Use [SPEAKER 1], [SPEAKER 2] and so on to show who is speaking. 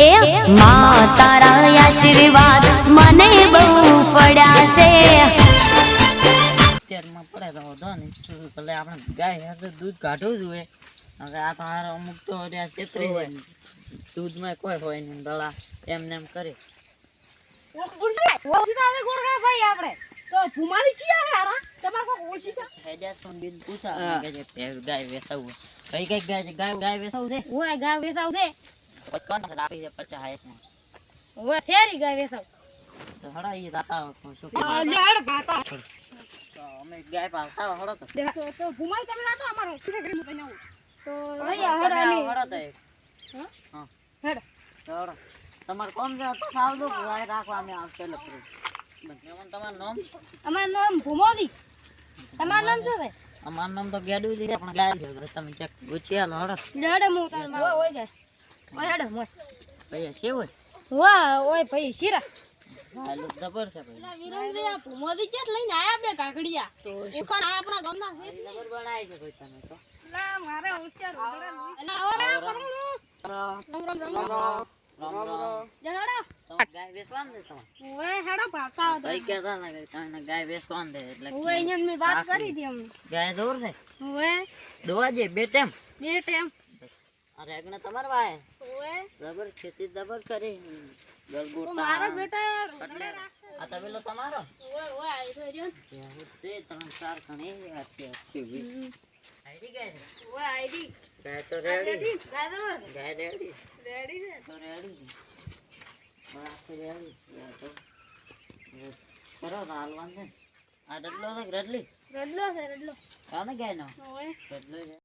[SPEAKER 1] એ માં તારા આશીર્વાદ મને બહુ પડ્યા છે
[SPEAKER 2] અત્યારમાં પડે તો વધો ને ભલે આપણે ગાય હાથે દૂધ કાઢવું જોઈએ હવે આ તો હારો અમુક તો છેતરી જાય દૂધમાં કોઈ હોય નહીં દળા એમને એમ કરે ગાય વેસાવું કઈ કઈ ગાય વેસાવું છે આપી 50 તો હડા ઈ જાતા શું તો અમે ગાય પાલતા હડો તો તમારે કોણ છે તો ખાવ દો ગાય રાખવા અમે આવશે લખરું તમારું નામ
[SPEAKER 3] અમારું નામ ભૂમોદી તમારું નામ શું છે
[SPEAKER 2] અમારું નામ તો ગેડું છે પણ ગાય છે તમે ચેક ઉછિયાલ હડો
[SPEAKER 3] લેડે હું તાર માં ઓય જાય ઓય હેડે મોય
[SPEAKER 2] ભૈયા છે હોય
[SPEAKER 3] વાહ ઓય ભાઈ શીરા
[SPEAKER 2] હાલો જબર છે ભાઈ
[SPEAKER 3] એલા વિરમજી આ ભૂમોદી ચેટ લઈને આયા બે કાકડિયા
[SPEAKER 2] તો
[SPEAKER 3] ઉખાડ આ આપણા ગામના છે
[SPEAKER 2] જબર બનાય છે ભાઈ તમે તો
[SPEAKER 3] ના મારે હોશિયાર એલા ઓરા કરું રામ જડો
[SPEAKER 2] ગાય વેચવાન દે તમે
[SPEAKER 3] ઓય હેડો ભાતા
[SPEAKER 2] ભાઈ કહેતા ને કે તમે ગાય વેચવાન દે એટલે
[SPEAKER 3] ઓય અહીંયા મે વાત કરી હતી અમને
[SPEAKER 2] ગાય દોર છે
[SPEAKER 3] ઓય
[SPEAKER 2] દોવા જે બે ટાઈમ અરે આગળ તમાર વાય
[SPEAKER 3] ઓય
[SPEAKER 2] જબર ખેતી જબર કરી ગળગોટા
[SPEAKER 3] મારો બેટા
[SPEAKER 2] આ તબેલો તમારો
[SPEAKER 3] ઓય આઈ તો રહ્યો
[SPEAKER 2] તે 3-4 કણે આતી આઈડી ગાય
[SPEAKER 3] ઓય આઈડી
[SPEAKER 2] ગાય તો રેડી
[SPEAKER 3] ગાય
[SPEAKER 2] રેડી
[SPEAKER 3] રેડી છે
[SPEAKER 2] તો રેડી બસ રેડી તો કરો હાલવાન છે આ રડલો છે રડલી
[SPEAKER 3] રડલો છે રડલો
[SPEAKER 2] કાને ગાય નો
[SPEAKER 3] ઓય
[SPEAKER 2] રડલો છે